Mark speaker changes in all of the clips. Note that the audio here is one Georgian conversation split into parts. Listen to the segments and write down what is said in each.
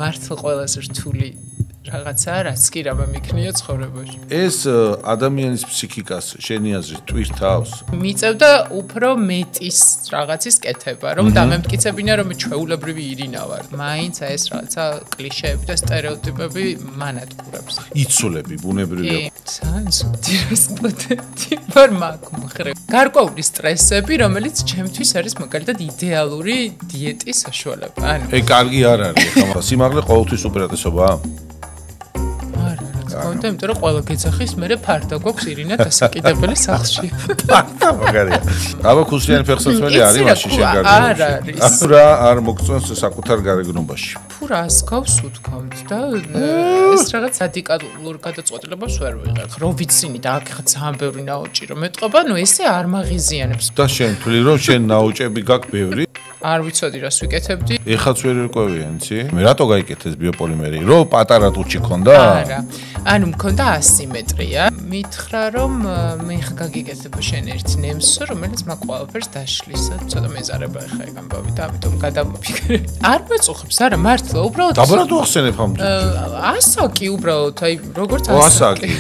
Speaker 1: მართლა ყველაზე რთული რაღაცა, რაც კი რამე მიქნია ცხოვრებაში.
Speaker 2: ეს ადამიანის ფსიქიკას შენი აზრით ტვირთავს?
Speaker 1: მიწევდა უფრო მეტის რაღაცის კეთება, რომ დამემტკიცებინა, რომ ჩვეულებრივი ირინა ვარ. მაინც ეს რაღაცა კლიშეები და სტერეოტიპები მანადგურებს.
Speaker 2: იცოლები ბუნებრივია.
Speaker 1: ძალიან სუპტირესპოტენტი ვარ მაგ მხრივ. გარკვეული სტრესები, რომელიც ჩემთვის არის მაგალითად იდეალური დიეტის საშუალება.
Speaker 2: კარგი არ არის ხა, სიმაღლე ყოველთვის უპირატესობაა?
Speaker 1: კონტა, იმიტომ რომ ყველა გეძახის, მე ფარდა გვაქვს ირინა დასაკიდებელი სახლში.
Speaker 2: ფარდა მაგარია. აბა ქუსლიანი ფეხსაცმელი არის მაშინ შენ გარდაჭერში.
Speaker 1: არ არის.
Speaker 2: რა არ მოგწონს საკუთარ გარეგნობაში.
Speaker 1: თუ რას გავს უთქვამთ და ეს რაღაც რადიკალურ გადაწყვეტილებას ვერ ვიღებ. რო ვიცინი და აქ ხა ძალიან ბევრი ნაოჭი რომ ეტყობა, ნუ ესე არ მაღიზიანებს.
Speaker 2: და შენ თვლი რომ შენ ნაოჭები გაქვს ბევრი?
Speaker 1: არ ვიცოდი რას ვიკეთებდი.
Speaker 2: ეხაც ვერ ერკვევიან, იცი? მე რატო გაიკეთეს ბიოპოლიმერი? რო პატარა ტუჩი ქონდა?
Speaker 1: არა. ანუ მქონდა ასიმეტრია. მითხრა რომ მე ხა გაგიკეთებ შენ ერთ ნემსო, რომელიც მაგ ყველაფერს დაშლის. ცოტა მეზარება ხა ეგ ამბავი და ამიტომ გადამოფიქრე. არ მეწუხებს, არა, მართლა, უბრალოდ
Speaker 2: დაბლა თუ ახსენებ ამ
Speaker 1: ასაკი უბრალოდ, აი, როგორც
Speaker 2: ასაკი.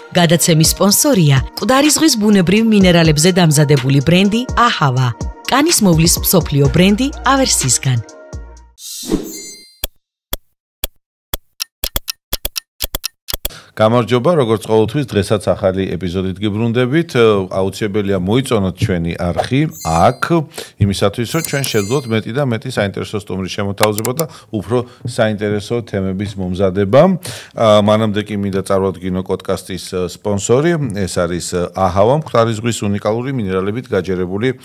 Speaker 3: გადაცემის სპონსორია მკვდარი ზღვის ბუნებრივ მინერალებზე დამზადებული ბრენდი აჰავა. კანის მოვლის მსოფლიო ბრენდი ავერსისგან.
Speaker 2: გამარჯობა, როგორც ყოველთვის, დღესაც ახალი ეპიზოდით გიბრუნდებით. აუცილებელია მოიწონოთ ჩვენი არხი აქ, იმისათვის, რომ ჩვენ შევძლოთ მეტი და მეტი საინტერესო სტუმრის შემოთავაზება და უფრო საინტერესო თემების მომზადება. მანამდე კი მინდა წარვადგინო პოდკასტის სპონსორი, ეს არის აჰავა, მკვდარი ზღვის უნიკალური მინერალებით გაჯერებული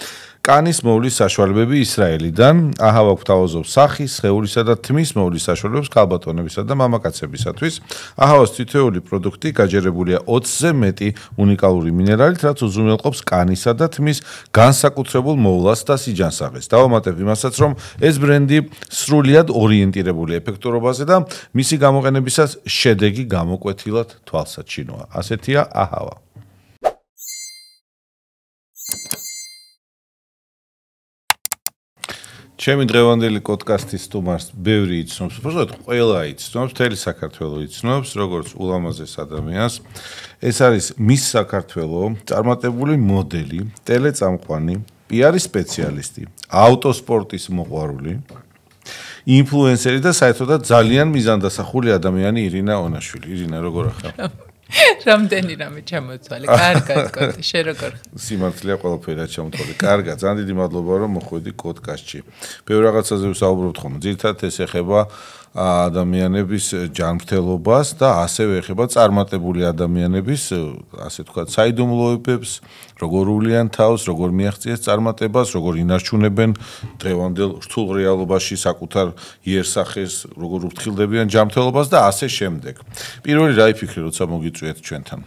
Speaker 2: კანის მოვლის საშუალებები ისრაელიდან. აჰავა გვთავაზობს სახის, სხეულისა და თმის მოვლის საშუალებებს ქალბატონებისა და მამაკაცებისათვის. აჰავას თითოეული პროდუქტი გაჯერებულია 20-ზე მეტი უნიკალური მინერალით, რაც უზრუნველყოფს კანისა და თმის განსაკუთრებულ მოვლას და სიჯანსაღეს. დავამატებ იმასაც, რომ ეს ბრენდი სრულიად ორიენტირებული ეფექტურობაზე და მისი გამოყენებისას შედეგი გამოკვეთილად თვალსაჩინოა. ასეთია აჰავა. ჩემი დღევანდელი პოდკასტის სტუმარს ბევრი იცნობს, უბრალოდ ყველა იცნობს, მთელი საქართველო იცნობს, როგორც ულამაზეს ადამიანს. ეს არის მის საქართველო, წარმატებული მოდელი, ტელეწამყვანი, პიარის სპეციალისტი, ავტოსპორტის მოყვარული, ინფლუენსერი და საერთოდაც ძალიან მიზანდასახული ადამიანი ირინა ონაშვილი. ირინა, როგორ ახალ?
Speaker 1: რამდენი რამე ჩამოთვალე. კარგად, კოტი, შენ როგორ ხარ?
Speaker 2: სიმართლეა ყველაფერად ჩამოთვალე. კარგად, ძალიან დიდი მადლობა რომ მოხვედი პოდკასტში. ბევრ რაღაცაზე ვსაუბრობთ ხოლმე. ძირითადად ეს ეხება ადამიანების ჯანმრთელობას და ასევე ეხება წარმატებული ადამიანების, ასე ვთქვათ, საიდუმლოებებს, როგორ უვლიან თავს, როგორ მიაღწიეს წარმატებას, როგორ ინარჩუნებენ დღევანდელ რთულ რეალობაში საკუთარ იერსახეს, როგორ უფრთხილდებიან ჯანმრთელობას და ასე შემდეგ. პირველი რა იფიქრე, როცა მოგიწვიეთ ჩვენთან?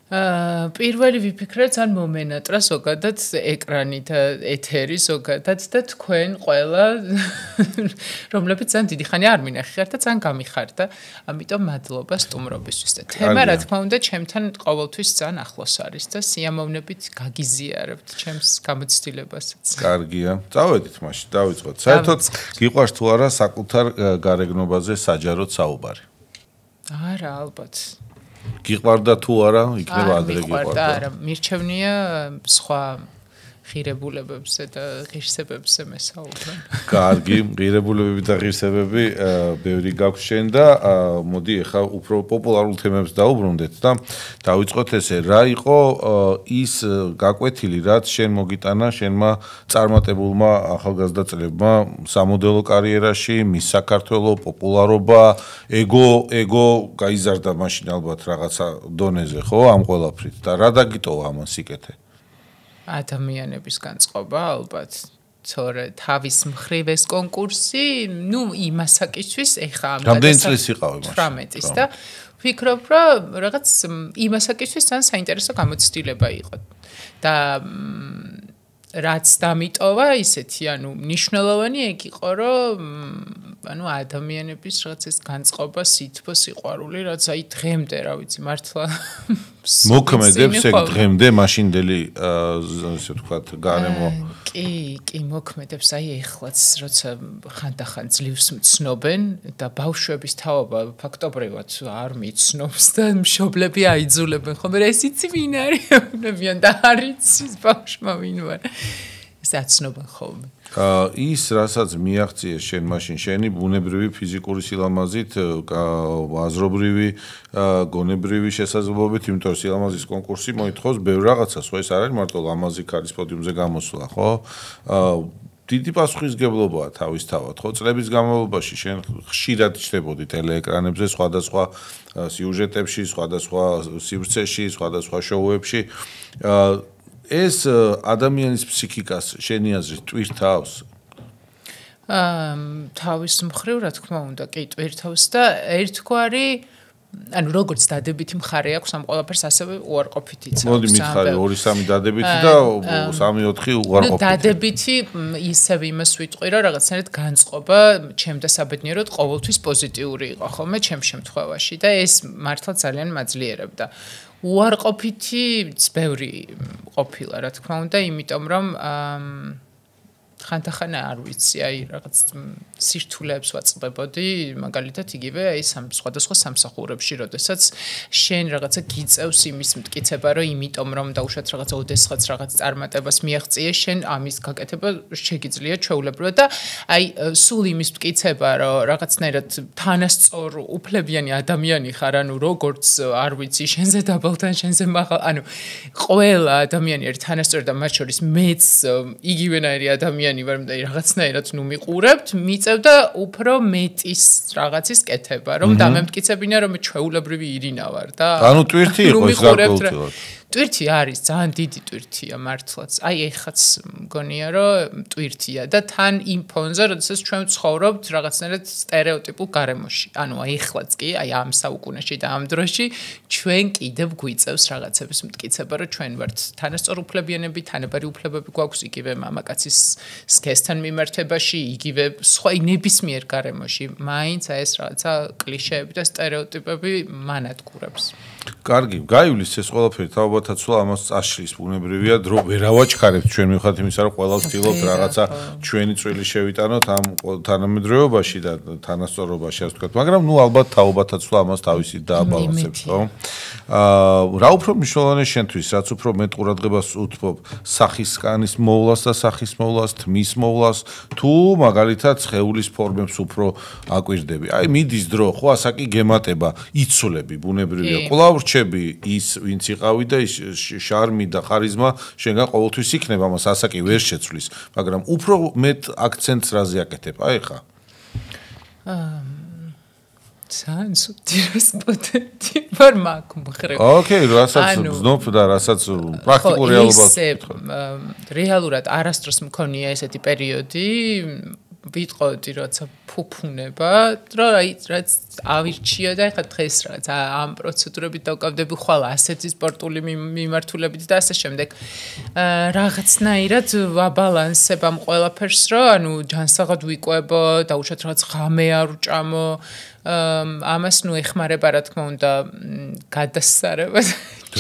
Speaker 1: პირველი ვიფიქრე ძალიან მომენატრა ზოგადად ეკრანი და ეთერი ზოგადად და თქვენ ყველა რომლებიც ძალიან დიდი ხანი არ მინახიხართ და ძალიან გამიხარდა. ამიტომ მადლობა სტუმრობისთვის და თემა რა თქმა უნდა ჩემთან ყოველთვის ძალიან ახლოს არის და სიამოვნებით გაგიზიარებთ ჩემს გამოცდილებასაც.
Speaker 2: კარგია. წავედით მაშინ, დავიწყოთ. საერთოდ გიყვარს თუ არა საკუთარ გარეგნობაზე საჯაროდ საუბარი?
Speaker 1: არა, ალბათ.
Speaker 2: გიყვარდა თუ არა, იქნება ადრე
Speaker 1: გიყვარდა. არა, მირჩევნია სხვა ღირებულებებზე და ღირსებებზე მესაუბრე.
Speaker 2: კარგი, ღირებულებები და ღირსებები ბევრი გაქვს შენ და მოდი ახლა უფრო პოპულარულ თემებს დაუბრუნდეთ და დავიწყოთ ესე, რა იყო ის გაკვეთილი, რაც შენ მოგიტანა შენმა წარმატებულმა ახალგაზრდა წლებმა სამოდელო კარიერაში, მის საქართველო პოპულარობა, ეგო გაიზარდა მაშინ ალბათ რაღაცა დონეზე, ხო, ამ ყველაფრით და რა დაგიტოვა ამან სიკეთე?
Speaker 1: ადამიანების განწყობა ალბათ, თორე თავის მხრივ ეს კონკურსი, ნუ იმასაკისთვის ეხა ამ
Speaker 2: რამდენი წლის იყავი მაშინ?
Speaker 1: 18-ის და ვფიქრობ, რომ რაღაც იმასაკისთვის ძალიან საინტერესო გამოცდილება იყო. და რაც დამიტოვა ისეთი, ანუ მნიშვნელოვანი ეგ იყო, რომ ანუ ადამიანების რაღაც ეს განწყობა, სითბო, სიყვარული, რაც აი დღემდე, რა ვიცი, მართლა
Speaker 2: მოქმედებს ეგ დღემდე მაშინდელი ასე ვთქვათ გარემო
Speaker 1: კი მოქმედებს აი ეხლაც როცა ხანდახან ძლივს მცნობენ და ბავშვების თაობა ფაქტობრივად არ მიცნობს და მშობლები აიძულებენ ხოლმე ეს იცი ვინ არის უნებიან და არ იცის ბავშვმა ვინ ვარ ეს აცნობენ ხოლმე
Speaker 2: ის რასაც მიაღწიეს შენ მაშინ შენი ბუნებრივი ფიზიკური სილამაზით აზრობრივი გონებრივი შესაძლებლობით იმიტომ რომ სილამაზის კონკურსი მოითხოვს ბევრ რაღაცას ხო ეს არ არის მარტო ლამაზი ქარის პოდიუმზე გამოსვლა ხო დიდი პასუხისმგებლობაა თავისთავად ხო წლების განმავლობაში შენ ხშირად ჩნდებოდი ტელეეკრანებზე სხვადასხვა სიუჟეტებში სხვადასხვა სივრცეში სხვადასხვა შოუებში ეს ადამიანის ფსიქიკას შენი აზრით ტვირთავს?
Speaker 1: თავის მხრივ რა თქმა უნდა, კი ტვირთავს და ერთგვარი ანუ როგორც დადებითი მხარე აქვს ამ ყველაფერს ასევე უარყოფითიც აქვს.
Speaker 2: მოდი მითხარი 2-3 დადებითი და 3-4 უარყოფითი.
Speaker 1: დადებითი ისევ იმას ვიტყვი რომ რაღაცნაირად განწყობა ჩემდა საბედნიეროდ ყოველთვის პოზიტიური იყო ხოლმე ჩემ შემთხვევაში და ეს მართლა ძალიან მაძლიერებდა. უარყოფითი ბევრი ყოფილა რა თქმა უნდა იმიტომ რომ ხანდახან არ ვიცი აი რაღაც სირთულეებს ვაწყდებოდი მაგალითად იგივე აი სხვადასხვა სამსახურებში როდესაც შენ რაღაცა გიწევს იმის მტკიცება რომ იმიტომ რომ დაუშვათ რაღაცა ოდესღაც რაღაც წარმატებას მიაღწიე შენ ამის გაკეთება შეგიძლია ჩვეულებრივად და აი სულ იმის მტკიცება რომ რაღაცნაირად თანასწორ უფლებიანი ადამიანი ხარ ანუ როგორც არ ვიცი შენზე დაბალთან შენზე მაღალ ანუ ყველა ადამიანი არის თანასწორი და მათ შორის მეც იგივენაირი ადამიანი ვარ და რაღაცნაირად ნუ მიყურებთ, მიწევდა უფრო მეტის რაღაცის კეთება, რომ დამემტკიცებინა რომ მე ჩვეულებრივი ირინა ვარ და
Speaker 2: ანუ ტვირთი იყო ეს გარკვეულწილად.
Speaker 1: ტვირთი არის, ძალიან დიდი ტვირთია მართლაც. აი ეხაც მგონია რომ ტვირთია და თან იმ ფონზე, როდესაც ჩვენ ვცხოვრობთ რაღაცნაირად სტერეოტიპულ გარემოში. ანუ აი ეხლაც კი, აი ამ საუკუნეში და ამ დროში ჩვენ კიდევ გვიწევს რაღაცების მტკიცება, რომ ჩვენ ვართ თანასწორუფლებიანები, თანაბარი უფლებები გვაქვს იგივე მამაკაცის სქესთან მიმართებაში, იგივე სხვა ნებისმიერ გარემოში. მაინც აი ეს რაღაცა კლიშეები და სტერეოტიპები მანადგურებს.
Speaker 2: კარგი, გაივლის ეს ყველაფერი თავბათაცვლა ამას წაშლის ბუნებრივია, რომ ვერ ავაჩქარებთ ჩვენ მივხვდით იმისა, რომ ყველა ვცდილობთ რაღაცა ჩვენი წვილი შევიტანოთ ამ თანამედროვეობაში და თანასწორობაში, ასე ვთქვათ, მაგრამ ნუ ალბათ თავბათაცვლა ამას თავისით დააბალანსებს, ხო? რა უფრო მნიშვნელოვანია შენთვის, რაც უფრო მეტ ყურადღებას უთმობ სახისკანის მოვლას და სახის მოვლას, თმის მოვლას, თუ მაგალითად სხეულის ფორმებს უფრო აკვირდები. აი მიდის დრო, ხო, ასაკი გემატება, იცვლები ბუნებრივია. კვლავ რჩები ის, ვინც იყავი და ის შარმი და ხარიზმა შენგან ყოველთვის იქნება, ამას ასაკი ვერ შეცვლის, მაგრამ უფრო მეტ აქცენტს რაზე აკეთებ? აი ხა.
Speaker 1: ძალიან სუდი რესპონდენტი ვარ მაგ მხრივ.
Speaker 2: ოკეი, რასაც ვზნობ და რასაც პრაქტიკულ რეალობას
Speaker 1: რეალურად არასდროს მქონია ესეთი პერიოდი, ვიტყოდი როცა ფუფუნება, რომ აი რაც ავირჩიო და ეხლა დღეს რაღაც ამ პროცედურებით დავკავდები ხვალ ასეთი სპორტული მიმართულებით და ასე შემდეგ. რაღაცნაირად ვაბალანსებ ამ ყველაფერს, რომ ანუ ჯანსაღად ვიკვებო, დაუშვათ რაღაც ღამე არ ვჭამო. ამას ნუ ეხმარება რა თქმა უნდა გადასარება.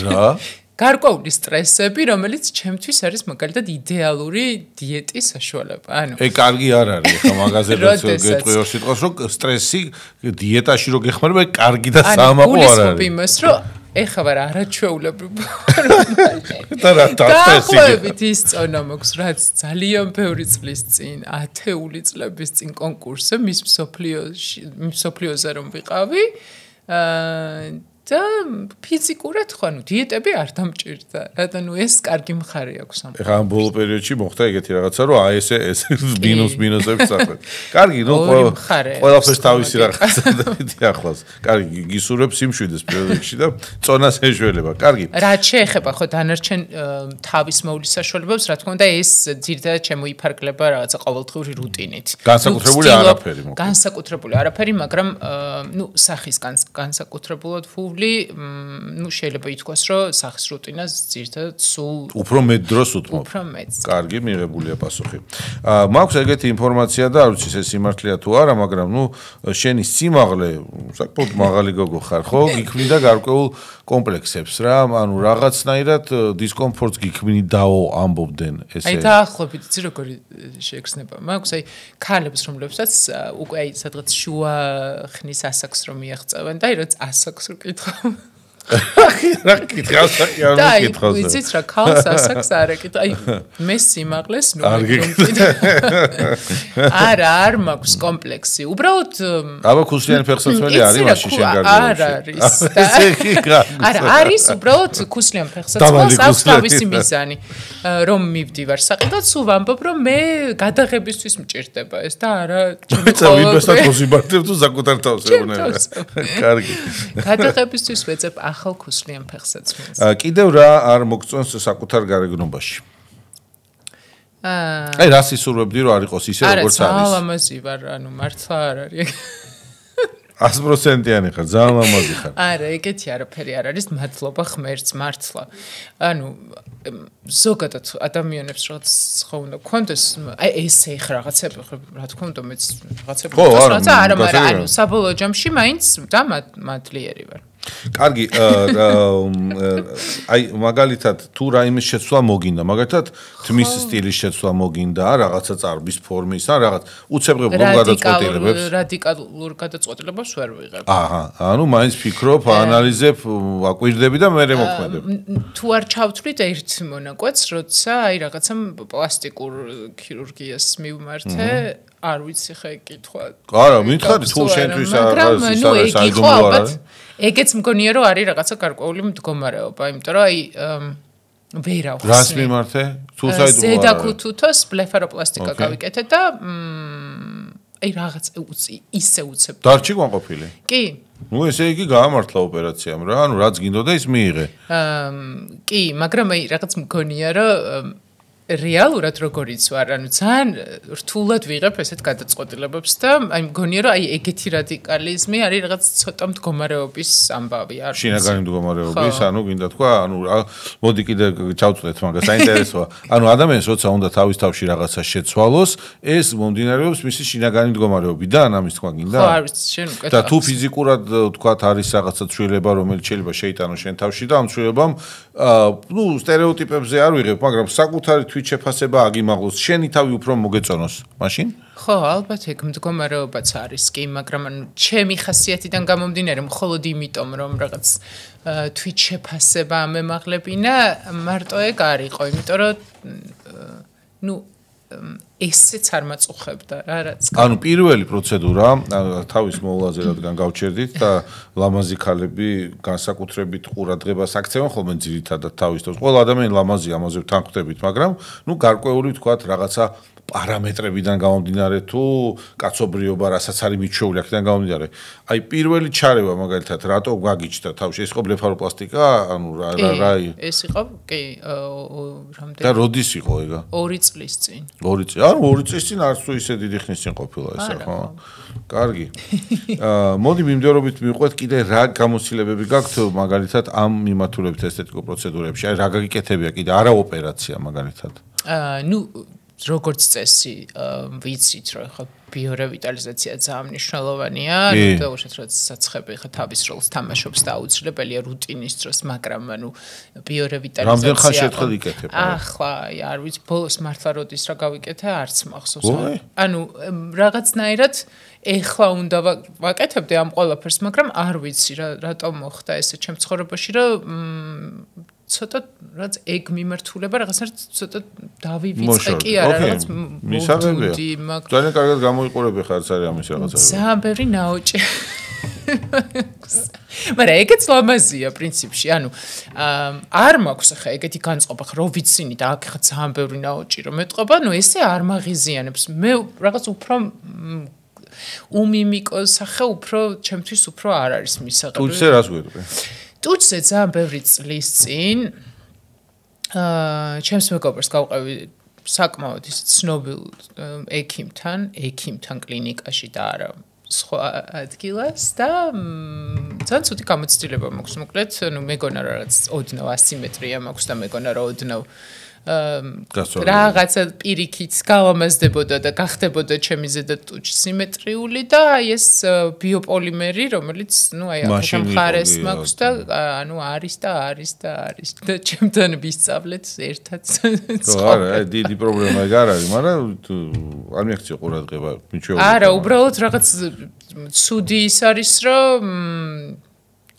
Speaker 2: რა?
Speaker 1: გარკვეული სტრესები, რომელიც ჩემთვის არის მაგალითად იდეალური დიეტის საშუალება. ანუ
Speaker 2: კარგი არ არის, ხა მაგაზე რაც გეტყვი ორ სიტყვას, რომ სტრესი დიეტაში რო გეხმარება, კარგი და საამაყო არ არის. იმას,
Speaker 1: რომ ეხლა ვარ არაჩვეულებრივ.
Speaker 2: და რა სტრესი.
Speaker 1: დაახლოებით ის წონა მაქვს, რაც ძალიან ბევრი წლის წინ, ათეული წლების წინ კონკურსზე მის მსოფლიოზე რომ ვიყავი, და ფიზიკურად ხო ანუ დიეტები არ დამჭირდა. რადგან ეს კარგი მხარე აქვს ამ.
Speaker 2: ეხლა ამ ბოლო პერიოდში მოხდა ეგეთი რაღაცა, რომ აი ეს მინუსებს საქმე. კარგი, ნუ ყველაფერს თავისი რაღაცა და ახლავს. კარგი, გისურვებ სიმშვიდეს პროექტში და წონას ეშველება. კარგი.
Speaker 1: რაც შეეხება ხო დანარჩენ თავის მოვლის საშუალებებს, რა თქმა უნდა ეს ძირითადად შემოიფარგლება რაღაცა ყოველდღიური რუტინით.
Speaker 2: განსაკუთრებული არაფერი მოკლედ.
Speaker 1: განსაკუთრებული არაფერი, მაგრამ ნუ სახის განსაკუთრებულად დადებული, შეიძლება ითქვას, რომ სახის რუტინას ძირითადად სულ
Speaker 2: უფრო მეტ დროს უთმობ.
Speaker 1: უფრო მეტ.
Speaker 2: კარგი, მიღებულია პასუხი. მაქვს ეგეთი ინფორმაცია და არ ვიცი ეს სიმართლეა თუ არა, მაგრამ შენი სიმაღლე საკმაოდ მაღალი გოგო ხარ, ხო? გიქმნიდა გარკვეულ კომპლექსებს რა, ანუ რაღაცნაირად დისკომფორტს გიქმნიდაო ამბობდნენ ესე.
Speaker 1: აი დაახლოებით იცი როგორი შეგრძნება. მაქვს აი ქალებს რომლებსაც უკვე აი სადღაც შუა ხნის ასაკს რომ მიაღწევენ და აი რაც ასაკს რო კითხავ.
Speaker 2: რა კითხავს რა
Speaker 1: კითხავს. და იცით რა ქალს ასაკს არ ეკითხა. აი მე სიმაღლეს ნუ არა არ მაქვს კომპლექსი. უბრალოდ
Speaker 2: აბა ქუსლიანი ფეხსაცმელი არის მაშინ შენ გარდაუში.
Speaker 1: არა არის უბრალოდ ქუსლიან ფეხსაცმელს აქვს თავისი მიზანი. რომ მივდივარ საყიდად სულ ვამბობ რომ მე გადაღებისთვის მჭირდება ეს და არა
Speaker 2: ჩემი ყოველდღიურად გოზიბარდებ თუ საკუთარ თავს ეუბნება. კარგი.
Speaker 1: გადაღებისთვის ვეძებ ახალ ქუსლიან ფეხსაცმელს.
Speaker 2: კიდევ რა არ მოგწონს საკუთარ გარეგნობაში? აი რას ისურვებდი რომ არ იყოს ისე როგორც არის?
Speaker 1: არა, ლამაზი ვარ, ანუ მართლა არ არის.
Speaker 2: 100%-იანი ხარ, ძალიან ლამაზი ხარ.
Speaker 1: არა, ეგეთი არაფერი არ არის, მადლობა ღმერთს მართლა. ანუ ზოგადად ადამიანებს რაღაც ხო უნდა კონდეს, აი ესე ხ რაღაცები ხო რა თქმა უნდა მეც რაღაცები რაღაცა არა, მაგრამ ანუ საბოლოო ჯამში მაინც და მადლიერი ვარ.
Speaker 2: კარგი, აი მაგალითად თუ რაიმე შეცვლა მოგინდა, მაგალითად თმის სტილის შეცვლა მოგინდა, რაღაცა წარბის ფორმის, ან რაღაც უცებღებულ გადაწყვეტილებებს.
Speaker 1: რადიკალურ გადაწყვეტილებას ვერ ვიღებ.
Speaker 2: აჰა, ანუ მაინც ფიქრობ, ანალიზებ, აკვირდები და მერე მოქმედებ.
Speaker 1: თუ არ ჩავთვლით ერთ მონაკვეთს, როცა აი რაღაცა პლასტიკურ ქირურგიას მივმართე, არ ვიცი ხა ეკითხვა.
Speaker 2: არა, მითხარი თუ შენთვის არის
Speaker 1: ეგეც მგონია რომ არის რაღაცა გარკვეული მდგომარეობა, იმიტომ რომ აი ვერავხსნი.
Speaker 2: რას მიმართე? თუ საიდუმლო არა.
Speaker 1: ზედაქუთუთოს ბლეფაროპლასტიკა გავიკეთე და აი რაღაც ისე უცებ.
Speaker 2: დარჩი განყოფილი?
Speaker 1: კი.
Speaker 2: ნუ ესე იგი გაამართლა ოპერაციამ რა, ანუ რაც გინდოდა ის მიიღე.
Speaker 1: კი, მაგრამ აი რაღაც მგონია რომ რეალურად როგორიც ვარ, ანუ ძალიან რთულად ვიღებ ესეთ გადაწყვეტილებებს და აი მგონია რომ აი ეგეთი რადიკალიზმი არის რაღაც ცოტა მდგომარეობის ამბავი არ.
Speaker 2: შინაგანი მდგომარეობის, ანუ გინდა თქვა, ანუ მოდი კიდე ჩავწვდეთ მაგას, საინტერესოა. ანუ ადამიანს როცა უნდა თავის თავში რაღაცა შეცვალოს, ეს მომდინარეობს მისი შინაგანი მდგომარეობიდან, ამის თქვა გინდა?
Speaker 1: ხო, არის შენ უკეთ.
Speaker 2: და თუ ფიზიკურად თქვა არის რაღაცა ცვლილება, რომელიც შეიძლება შეიტანოს შენ თავში და ამ ცვლილებამ ნუ სტერეოტიპებზე არ ვიღებ, მაგრამ საკუთარი თვით შეფასება აგიმაღლოს, შენი თავი უფრო მოგეწონოს, მაშინ?
Speaker 1: ხო, ალბათ ეგ მდგომარეობაც არის კი, მაგრამ ანუ ჩემი ხასიათიდან გამომდინარე, მხოლოდ იმიტომ რომ რაღაც თვით შეფასება ამემაღლებინა, მარტო ეგ არ იყო, იმიტომ რომ ნუ ესეც არ მაწუხებდა რა, რაც
Speaker 2: ანუ პირველი პროცედურა თავის მოვლაზე რადგან გავჩერდით და ლამაზი ქალები განსაკუთრებით ყურადღებას აქცევენ ხოლმე ძირითადად თავის თავს. ყველა ადამიანი ლამაზია, ამაზე ვთანხმდებით, მაგრამ ნუ გარკვეული ვთქვათ რაღაცა პარამეტრებიდან გამომდინარე თუ კაცობრიობა რასაც არის მიჩვეული აქედან გამომდინარე. აი პირველი ჩარევა მაგალითად რატო გაგიჩნდა თავში? ეს იყო ბლეფაროპლასტიკა, ანუ რა
Speaker 1: ეს იყო კი რამდენი
Speaker 2: და როდის იყო ეგა?
Speaker 1: 2 წლის წინ.
Speaker 2: 2 წელი. ანუ 2 წლის წინ არც თუ ისე დიდი ხნის წინ ყოფილა ესე, ხო? კარგი. მოდი მიმდევრობით მივყვეთ კიდე რა გამოცდილებები გაქვთ მაგალითად ამ მიმართულებით ესთეტიკურ პროცედურებში? აი რა გაგიკეთებია კიდე არა ოპერაცია მაგალითად?
Speaker 1: ნუ როგორც წესი ვიცით რომ ხა ბიორევიტალიზაცია ძალიან მნიშვნელოვანია, და უშუალოდ რაც საცხები ხა თავის როლს თამაშობს და აუცილებელია რუტინის დროს, მაგრამ ანუ ბიორევიტალიზაცია
Speaker 2: რამდენ ხანს შეთხელ იკეთებ?
Speaker 1: ახლა არ ვიცი, ბოლოს მართლა როდის რა გავიკეთე, არც მახსოვს. ანუ რაღაცნაირად ეხლა უნდა ვაკეთებდი ამ ყველაფერს, მაგრამ არ ვიცი რატომ მოხდა ესე ჩემ ცხოვრებაში, რომ ცოტა რაც ეგ მიმართულება რაღაცნაირად ცოტა დავივიწყე კი არა რაღაც
Speaker 2: მისაღებია. ძალიან კარგად გამოიყურები ხარ არის ამის რაღაცა.
Speaker 1: ძალიან ბევრი ნაოჭი. მაგრამ ეგეც ლამაზია პრინციპში, ანუ არ მაქვს ახლა ეგეთი განწყობა ხა რო ვიცინი და აქ ხა ძალიან ბევრი ნაოჭი რომ ეტყობა, ნუ ესე არ მაღიზიანებს. მე რაღაც უფრო უმიმიკო სახე უფრო ჩემთვის უფრო არ არის მისაღები.
Speaker 2: თუჩზე რას გვეტყვი?
Speaker 1: თუჩზე ძალიან ბევრი წლის წინ ჩემს მეგობრს გავყევი საკმაოდ ის ცნობილ ექიმთან კლინიკაში და არა სხვა ადგილას და ძალიან ცუდი გამოცდილება მაქვს, მოკლედ, მეგონა რაღაც ოდნავ ასიმეტრია მაქვს და მეგონა რომ ოდნავ რაღაცა პირიქით გავამაზდებოდა და გახდებოდა ჩემი ზედა ტუჩი სიმეტრიული და აი ეს ბიოპოლიმერი, რომელიც, აი ახლა მხარეს მაქვს და არის და ჩემთან ვისწავლეთ ერთად.
Speaker 2: არა, დიდი პრობლემა ეგ არ არის, მაგრამ არ მიაქცია ყურადღება მიჩვეულობ.
Speaker 1: არა, უბრალოდ რაღაც ცუდი ის არის, რომ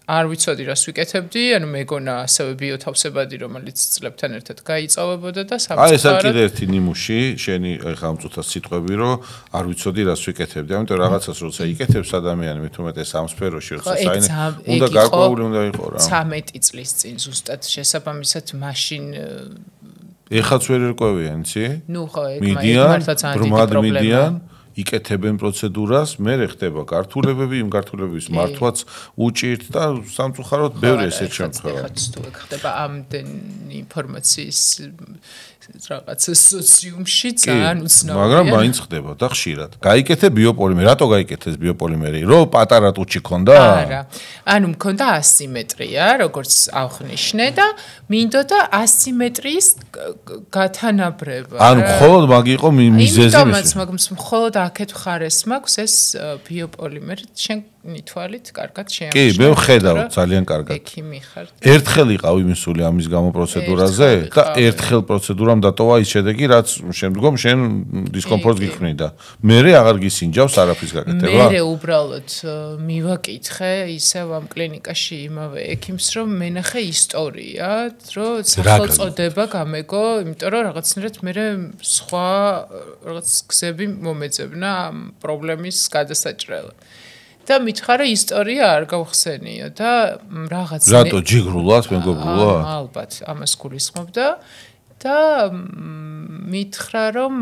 Speaker 1: არ ვიცოდი რას ვიკეთებდი, მეგონა ასევე ბიოთავსებადი, რომელიც წლებთან ერთად გაიწოვებოდა და
Speaker 2: აი ეს არის კიდე ერთი ნიმუში, შენი ახლა ამ წუთას სიტყვები, რომ არ ვიცოდი რას ვიკეთებდი. ამიტომ რაღაცას როცა იკეთებს ადამიანი, მე თუმეტე სამ სფეროში როცა საინტერესო უნდა გარკვეული უნდა იყოს რა.
Speaker 1: 13 წლის წინ ზუსტად შესაბამისად მაშინ
Speaker 2: ეხაც ვერ ერკვევიან, იცი?
Speaker 1: ნუ ხო, ეგ მართლაც არის პრობლემა.
Speaker 2: იკეთებენ პროცედურას, მე ხდება გართულებები, იმ გართულებების მართვაც უჭირთ და სამწუხაროდ ბევრი ესეთ შემთხვევა.
Speaker 1: ეხაც თუ ეგ ხდება ამდენი ინფორმაციის რაღაც სოციუმში ძალიან უცნაურია.
Speaker 2: მაგრამ მაინც ხდება და ხშირად. გაიკეთე ბიოპოლიმერი, რატო გაიკეთეს ბიოპოლიმერი? რომ პატარა ტუჩი ქონდა?
Speaker 1: არა. მქონდა ასიმეტრია, როგორც აღნიშნე და მინდოდა ასიმეტრიის გათანაბრება.
Speaker 2: მხოლოდ მაგ იყო მიზეზი.
Speaker 1: იმიტომაც მხოლოდ აქეთ ხარეს მაქვს ეს ბიოპოლიმერი შენი თვალით კარგად შეამჩნევ.
Speaker 2: კი, მე ვხედავ ძალიან კარგად.
Speaker 1: ექიმი ხარ.
Speaker 2: ერთხელ იყავ იმისული ამის გამო პროცედურაზე და ერთხელ პროცედურამ დატოვა ის შედეგი, რაც შემდგომ შენ დისკომფორტს გიქმნიდა. მერე აღარ გისინჯავს არაფრის გაკეთება?
Speaker 1: მერე უბრალოდ მივაკითხე ისევ ამ კლინიკაში იმავე ექიმს, რომ მენახე ისტორია, რომ სახელწოდება გამეგო, იმიტომ რომ რაღაცნაირად მერე სხვა რაღაც გზები მომეძებნა ამ პრობლემის გადასაჭრელად. და მითხარა ისტორია არ გავხსენიო და რაღაც
Speaker 2: რატო ჯიგრულად მეგობრულად?
Speaker 1: ალბათ ამას გულისხმობდა და მითხრა რომ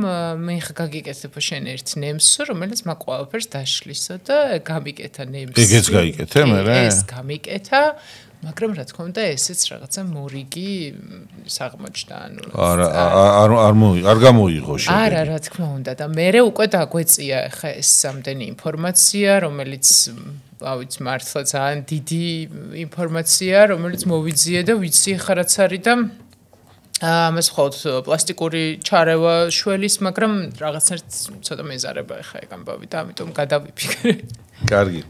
Speaker 1: მე გაგიკეთებო შენ ერთ ნემსს რომელიც მაგ ყველაფერს დაშლისო და გამიკეთა ნემსი.
Speaker 2: ეგეც გაიკეთე მერე?
Speaker 1: ეს გამიკეთა, მაგრამ რა თქმა უნდა ესეც რაღაცა მორიგი საღმოჩნდა, არ გამოიღო შედეგი. არა, რა თქმა უნდა და მერე უკვე დაგვეწია ხა ეს სამდენი ინფორმაცია, რომელიც ავიც მართლა ძალიან დიდი ინფორმაცია, რომელიც მოვიძიე და ვიცი ხა რაც არის და ამას მხოლოდ პლასტიკური ჩარევა შველის, მაგრამ რაღაცნაირად ცოტა მეზარება ხა ეგ ამბავი და ამიტომ გადავიფიქრე.
Speaker 2: კარგი.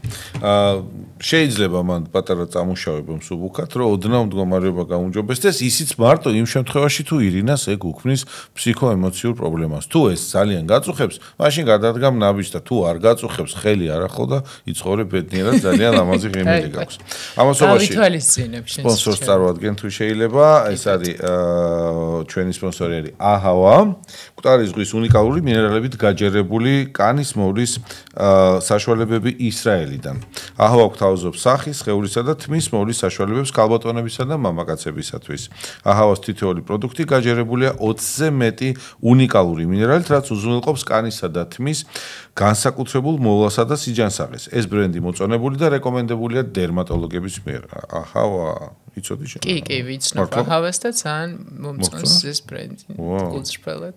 Speaker 2: შეიძლება მან პატარა წამუშავება მსუბუქად, რომ ოდნავ მდგომარეობა გაუმჯობესდეს, ისიც მარტო იმ შემთხვევაში თუ ირინას ეგ უქმნის ფსიქოემოციურ პრობლემას. თუ ეს ძალიან გაწუხებს, მაშინ გადადგამ ნაბიჯს და თუ არ გაწუხებს, ხელი არ ახო და იცხოვრე ბედნიერად, ძალიან ლამაზი ღიმილი გაქვს. ამასობაში სპონსორს წარმოადგენ თუ შეიძლება, ეს არის ჩვენი სპონსორი არის აჰავა, მკვდარი ზღვის უნიკალური მინერალებით გაჯერებული კანის მოვლის საშუალებები ისრაელიდან. აჰავა გვთავაზობს სახის, სხეულისა და თმის მოვლის საშუალებებს ქალბატონებისა და მამაკაცებისათვის. აჰავას თითოეული პროდუქტი გაჯერებულია 20-ზე მეტი უნიკალური მინერალით, რაც უზრუნველყოფს კანისა და თმის განსაკუთრებულ მოვლასა და სიჯანსაღეს. ეს ბრენდი მოწონებული და რეკომენდებულია დერმატოლოგების მიერ. აჰავა იცოდი შენ?
Speaker 1: კი, ვიცნობ აჰავას და ძალიან მომწონს ეს ბრენდი. გულწრფელად.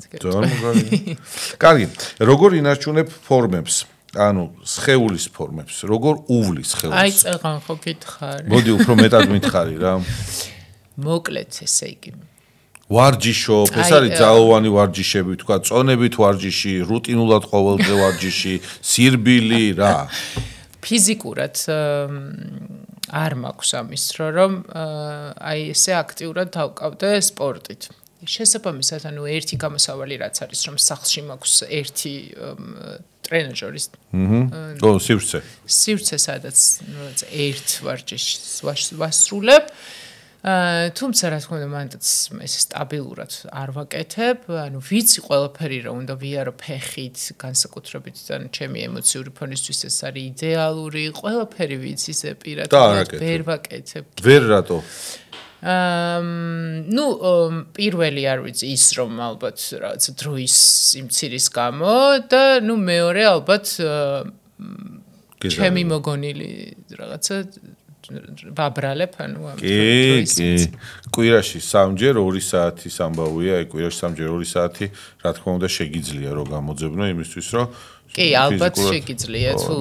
Speaker 2: კარგი, როგორ ინარჩუნებ ფორმებს? სხეულის ფორმებს, როგორ უვლის სხეულს?
Speaker 1: აი, წეღან ხო გითხარი.
Speaker 2: მოდი უფრო მეტად მითხარი რა.
Speaker 1: მოკლედ ესე იგი.
Speaker 2: ვარჯიშობ, ეს არის ძალოვანი ვარჯიშები, თქვა, წონებით ვარჯიში, რუტინულად ყოველდღე ვარჯიში, სირბილი რა.
Speaker 1: ფიზიკურად არ მაქვს ამის დრო, რომ აი ესე აქტიურად დავკავდე სპორტით. შესაბამისად, ერთი გამოსავალი რაც არის, რომ სახლში მაქვს ერთი ტრენაჟორის.
Speaker 2: სივრცე.
Speaker 1: სივრცე, სადაც ერთ ვარჯიშს ვასრულებ. თუმცა რა თქმა უნდა, მანდაც ეს სტაბილურად არ ვაკეთებ, ვიცი ყველაფერი რა უნდა ვიარო ფეხით, განსაკუთრებით და ჩემი ემოციური ფონისთვის ეს არის იდეალური, ყველაფერი ვიცი ზეპირად ვერ ვაკეთებ.
Speaker 2: ვერ რატო?
Speaker 1: პირველი არ ვიცი ის რომ ალბათ რაღაც დროის სიმცირის გამო და მეორე ალბათ ჩემი მოგონილი რაღაცა ვაბრალებ, ანუ
Speaker 2: კი. კვირაში 3ჯერ 2 საათის ამბავია, კვირაში 3ჯერ 2 საათი, რა თქმა უნდა, შეგიძლია რომ გამოძებნო იმისთვის, რომ
Speaker 1: კი, ალბათ შეგიძლია თუ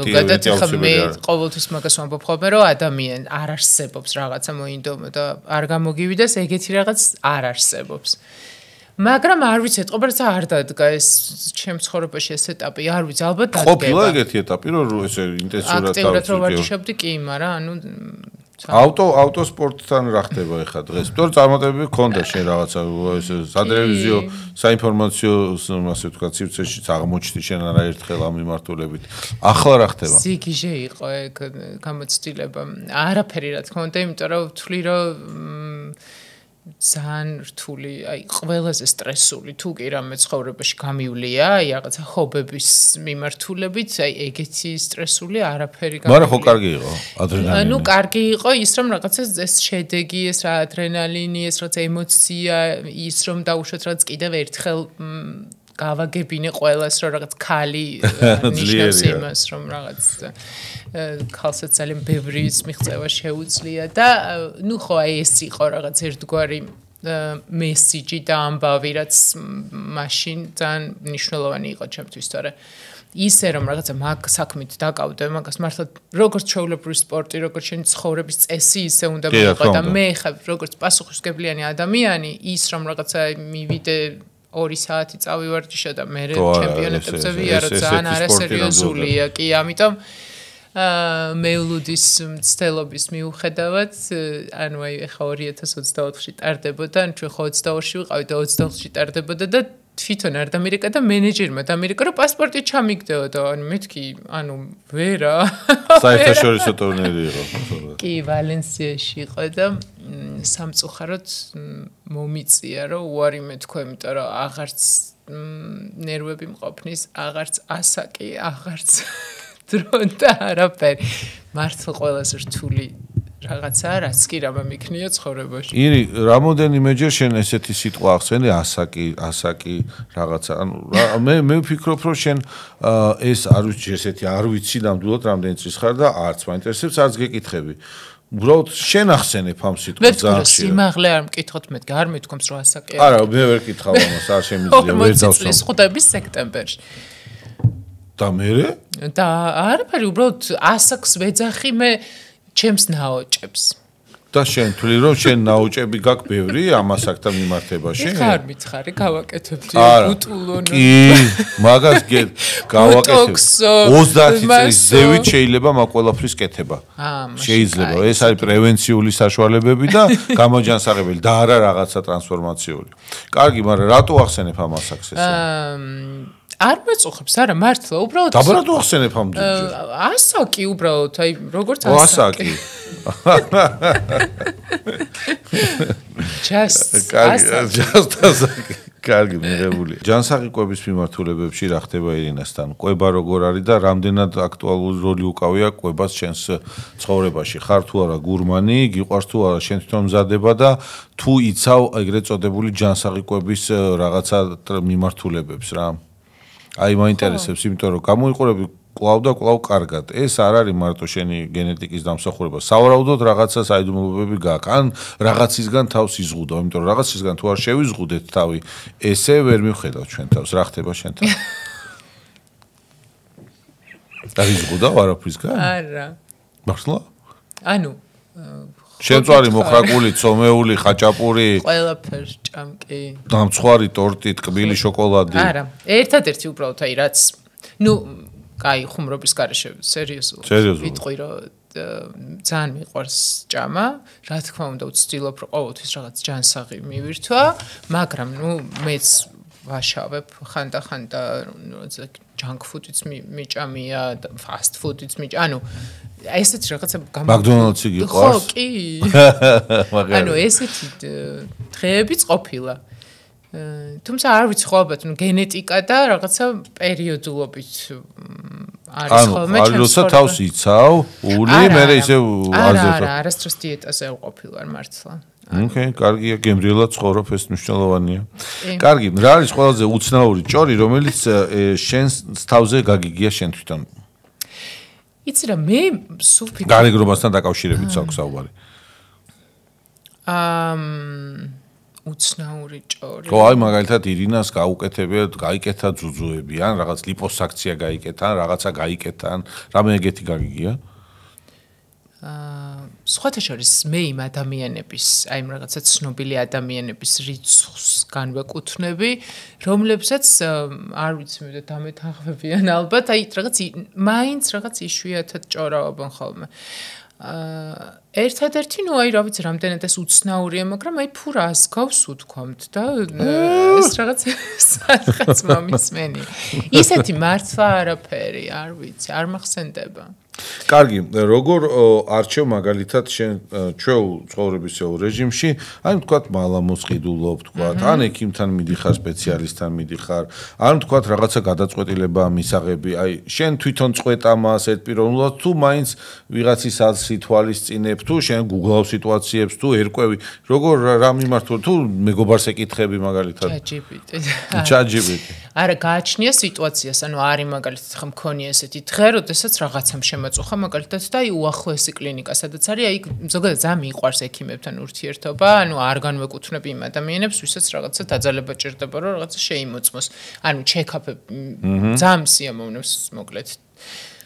Speaker 1: ზოგადად ხა მე ყოველთვის მაგას ვამბობ ხოლმე, რომ ადამიანი არ არსებობს რაღაცა მოინდომო და არ გამოგივიდეს, ეგეთი რაღაც არ არსებობს. მაგრამ არ ვიცი, ეთყობა რაცა არ დადგა ეს ჩემ ცხოვრებაში ეს ეტაპი, არ ვიცი, ალბათ დადგება.
Speaker 2: ყოფილა ეგეთი ეტაპი, რომ ესე ინტენსიურად
Speaker 1: აქტიურად რო ვარჯიშობდი, კი, მაგრამ ანუ
Speaker 2: ავტოსპორტთან რა ხდება ახლა დღეს? იმიტომ რომ წარმატებები გქონდა შენ რაღაცა ეს სატელევიზიო, საინფორმაციო, ასე ვთქვათ, სივრცეშიც აღმოჩნდი შენ არაერთხელ ამ მიმართულებით. ახლა რა ხდება?
Speaker 1: ზიგიჟე იყო ეგ გამოცდილება. არაფერი რა თქმა უნდა, იმიტომ რომ ვთვლი რომ ძალიან რთული, აი ყველაზე სტრესული თუ კი რამე ცხოვრებაში გამივლია, აი რაღაცა ხობების მიმართულებით, აი ეგეთი სტრესული არაფერი გამივლია.
Speaker 2: მაგრამ ხო კარგი იყო ადრენალინი.
Speaker 1: ანუ კარგი იყო ის რომ რაღაცა ეს შედეგი, ეს რა ადრენალინი, ეს რაღაცა ემოცია, ის რომ დაუშვათ რაღაც კიდევ ერთხელ გავაგებინე ყველას რომ რაღაც ქალი ნიშნავს იმას რომ რაღაც ქალსაც ძალიან ბევრი მიღწევა შეუძლია და ნუ ხო აი ეს იყო რაღაც ერთგვარი მესიჯი და ამბავი რაც მაშინ ძალიან მნიშვნელოვანი იყო ჩემთვის თორე ისე რომ რაღაცა მაგ საქმით დაკავდე მაგას მართლა როგორც ჩვეულებრივი სპორტი როგორც შენი ცხოვრების წესი ისე უნდა მიყო და მე ხა როგორც პასუხისმგებლიანი ადამიანი ის რომ რაღაცა მივიდე 2 საათი წავივარჯიშა და მე ჩემპიონატებზე ვიარო ძალიან არასერიოზულია კი ამიტომ მეულუდის მცდელობის მიუხედავად ანუ აი ახლა 2024-ში ტარდებოდა ან ჩვენ ხო 22-ში ვიყავით და 24-ში ტარდებოდა და თვითონ არ დამირეკა და მენეჯერმა დამირეკა რომ პასპორტი ჩამიგდეო და ანუ მეთქი ანუ ვერა
Speaker 2: საერთაშორისო ტურნირი იყო
Speaker 1: კი ვალენსიაში იყო და სამწუხაროდ მომიწია რომ უარი მეთქვა იმიტომ რომ აღარც ნერვები მყოფნის აღარც ასაკი აღარც დრო და არაფერი მართლა ყველაზე რთული რაღაცა რაც კი რამე მიქნია ცხოვრებაში.
Speaker 2: ირი, რამოდენიმეჯერ შენ ესეთი სიტყვა ახსენე ასაკი რაღაცა. ანუ მე ვფიქრობ რომ შენ ეს არ ვიცი ესეთი არ ვიცი ნამდვილად რამდენი წლის ხარ და არც მაინტერესებს არც გეკითხები. უბრალოდ შენ ახსენებ ამ სიტყვას
Speaker 1: ძალიან ხშირად. სიმაღლე არ მკითხოთ მეთქი, არ მეთქვამს რომ ასაკი.
Speaker 2: არა, მე ვერ კითხავ ამას, არ შემიძლია ვერ დავსვამ.
Speaker 1: 40 წლის ხუთების სექტემბერში.
Speaker 2: და მე?
Speaker 1: და არაფერი, უბრალოდ ასაკს ვეძახი მე ჩემს ნაოჭებს.
Speaker 2: და შენ თვლი რომ შენ ნაოჭები გაქვს ბევრი ამ ასაკთან მიმართებაში?
Speaker 1: ხარ მითხარი, გავაკეთებდი ბუტულონო.
Speaker 2: კი, მაგას გავაკეთებ. 30 წლის ზევით შეიძლება მაგ ყველაფრის კეთება. შეიძლება, ეს არის პრევენციული საშუალებები და გამოჯანსაღებელი და არა რაღაცა ტრანსფორმაციული. კარგი, მაგრამ რატო ახსენებ ამ ასაკს ესე?
Speaker 1: არ მეწუხებს, არა, მართლა, უბრალოდ
Speaker 2: დაბრუნდო ახსენებ ამ ძილს.
Speaker 1: ასაკი უბრალოდ, აი, როგორც
Speaker 2: ასაკი.
Speaker 1: just
Speaker 2: ასაკი. კარგი, მიღებული. ჯანსაღი მიმართულებებში რა ხდება ირინასთან? კვება როგორ არის და რამდენად აქტუალური როლი უკავია კვებას შენს ცხოვრებაში? ხარ თუ არა გურმანი, გიყვარს თუ არა შენ თვითონ მზადება და თუ იცავ ეგრეთ წოდებული ჯანსაღი კვების რაღაცა მიმართულებებს რა? აი მაინტერესებს, იმიტომ რომ გამოიყურები კლავ და კლავ კარგად. ეს არ არის მარტო შენი გენეტიკის დამსახურება. სავარაუდოდ რაღაცა საიდუმლოებები გაქვს. ან რაღაცისგან თავს იზღუდო, იმიტომ რომ რაღაცისგან თუ არ შევიზღუდეთ თავი, ესე ვერ მივხედავ ჩვენ თავს. რა ხდება შენთან? არ იზღუდავ არაფრისგან?
Speaker 1: არა.
Speaker 2: მართლა?
Speaker 1: ანუ
Speaker 2: შემწვარი, მოხრაკული, ცომეული, ხაჭაპური,
Speaker 1: ყველაფერს ჭამკი.
Speaker 2: დამცხვარი ტორტი, ტკბილი შოკოლადი.
Speaker 1: არა, ერთადერთი უბრალოდ აი რაც ნუ კაი ხუმრობის გარეშე სერიოზულად ვიტყვი რომ ძალიან მიყვარს ჭამა, რა თქმა უნდა ვცდილობ რომ ყოველთვის რაღაც ჯანსაღი მივირთვა, მაგრამ ნუ მეც ვაშავებ ხანდახანდა junk food-იც მიჭამია, fast food-იც ანუ ესეთი რაღაცა
Speaker 2: McDonald's-ი გიყვარს?
Speaker 1: ხო, კი. ანუ ესეთი დღეებიც ყოფილა. თუმცა არ ვიცი ხო ალბათ ნუ გენეტიკა და რაღაცა პერიოდულობით არის ხოლმე
Speaker 2: ჩემს როცა თავს იცავ ული მე ისე
Speaker 1: არა არასდროს დიეტაზე ვყოფილ ვარ მართლა
Speaker 2: ოკეი კარგია გემრიელად ცხოვრობ ეს მნიშვნელოვანია კარგი რა არის ყველაზე უცნაური ჭორი რომელიც შენს თავზე გაგიგია შენ თვითონ
Speaker 1: იცი რა მე სულ ფიქრობ
Speaker 2: გარეგნობასთან დაკავშირებით საქვს საუბარი.
Speaker 1: უცნაური ჭორი.
Speaker 2: ხო, აი მაგალითად ირინას გაუკეთებიათ, გაიკეთა ძუძუები, ან რაღაც ლიპოსაქცია გაიკეთა, ან რაღაცა გაიკეთა, ან რამე ეგეთი გაგიგია?
Speaker 1: სხვათა შორის მე იმ ადამიანების, აი იმ რაღაცა ცნობილი ადამიანების რიცხვს განვეკუთვნები, რომლებსაც არ ვიცი მე დამეთანხმებიან ალბათ, აი მაინც რაღაც იშვიათად ჭორავობენ ხოლმე. ერთადერთი, ნუ აი რა ვიცი, რამდენად ეს უცნაურია, მაგრამ აი ფურას გავს უთქვამთ და ეს რაღაც მომისმენი. ისეთი მართლა არაფერი, არ ვიცი, არ მახსენდება.
Speaker 2: კარგი, როგორ არჩევ მაგალითად შენ ჩვეულ ცხოვრებისეულ რეჟიმში, ან თქვათ მალამოს ყიდულობ, თქვათ, ან ექიმთან მიდიხარ, სპეციალისტთან მიდიხარ, ან თქვათ რაღაცა გადაწყვეტილება მისაღები, აი შენ თვითონ წყვეტ ამას ერთპიროვნულად თუ მაინც ვიღაცის აზრს ითვალისწინებ, თუ შენ გუგლავ სიტუაციებს, თუ ერკვევი, როგორ რა მიმართულ, თუ მეგობარს ეკითხები მაგალითად. ChatGPT.
Speaker 1: არა, გააჩნია სიტუაციას, ანუ არის მაგალითად ხა მქონია ესეთი დღე, როდესაც რაღაცამ შემაწუხა მაგალითად და აი უახლოესი კლინიკა, სადაც არის, აი ზოგადად ძალიან მიყვარს ექიმებთან ურთიერთობა, ანუ არ განვეკუთვნები იმ ადამიანებს, ვისაც რაღაცა დაძალება ჭირდება, რომ რაღაცა შეიმოწმოს. ანუ ჩეკაპები ძალიან სიამოვნებს მოკლედ.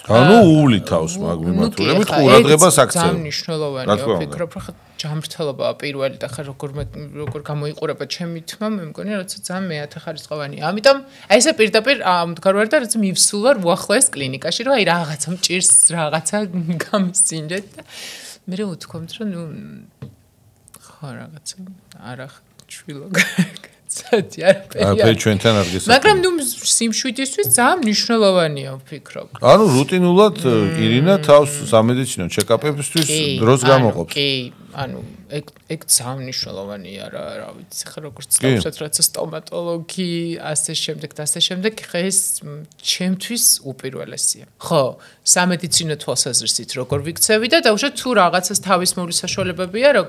Speaker 2: ანუ უვლი თავს მაგ მიმართულებით ყურადღებას აქცევ.
Speaker 1: ძალიან მნიშვნელოვანია, ვფიქრობ, რომ ხა ჯანმრთელობაა პირველი და ხა როგორ გამოიყურება ჩემი თმა, მე მგონი როცა ძალიან მეათეხარისხოვანია. ამიტომ აი ესე პირდაპირ ამდგარ ვარ და როცა მივსულ ვარ უახლოეს კლინიკაში, რომ აი რაღაცა მჭირს, რაღაცა გამისცინდეთ და მე ვთქვამთ, რომ ნუ ხო რაღაცა არა ჩვილო საათი
Speaker 2: არაფერი ჩვენთან არ გესაუბრებთ.
Speaker 1: მაგრამ ნუ სიმშვიდისთვის ძალიან მნიშვნელოვანია ვფიქრობ.
Speaker 2: ანუ რუტინულად ირინა თავს სამედიცინო ჩეკაპებისთვის დროს გამოყოფს.
Speaker 1: კი, ანუ ეგ ძალიან მნიშვნელოვანია რა ვიცი, ხა როგორც წავშოთ რაცა სტომატოლოგი, ასე შემდეგ და ასე შემდეგ, ხა ეს ჩემთვის უპირველესია. ხო, სამედიცინო თვალსაზრისით როგორ ვიქცევი და დაუშვათ თუ რაღაცას თავისმული საშუალებებია, რომ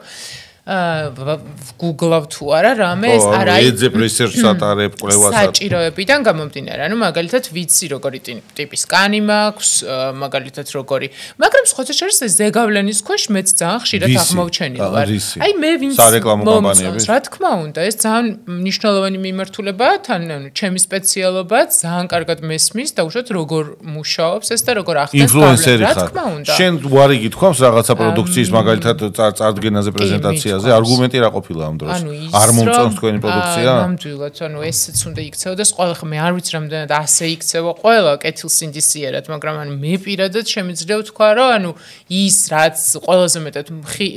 Speaker 1: Google-ავ თუ არა რამე ეს არა
Speaker 2: ეძებ research-ს ატარებ, კვლევას
Speaker 1: საჭიროებიდან გამომდინარე. ანუ მაგალითად ვიცი როგორი ტიპის კანი მაქვს, მაგალითად როგორი. მაგრამ სხვათა შორის ეს ზეგავლენის ქვეშ მეც ძალიან ხშირად აღმოვჩენილი ვარ. აი მე ვინც
Speaker 2: სარეკლამო კომპანიები.
Speaker 1: რა თქმა უნდა, ეს ძალიან მნიშვნელოვანი მიმართულებაა, თან ანუ ჩემი სპეციალობა ძალიან კარგად მესმის და უშუალოდ როგორ მუშაობს ეს და როგორ ახდენს
Speaker 2: ინფლუენსერი
Speaker 1: რა
Speaker 2: ხარ.
Speaker 1: თქმა უნდა.
Speaker 2: შენ უარი გითხოვს რაღაცა პროდუქციის მაგალითად წარდგენაზე პრეზენტაცია არგუმენტი რა ყოფილა ამ დროს? არ მომწონს თქვენი პროდუქცია?
Speaker 1: ნამდვილად, ანუ ესეც უნდა იქცეოდეს ყველა ხე მე არ ვიცი რამდენად ასე იქცევა ყველა კეთილსინდისიერად, მაგრამ ანუ მე პირადად შემიძლია ვთქვა, რომ ანუ ის რაც ყველაზე მეტად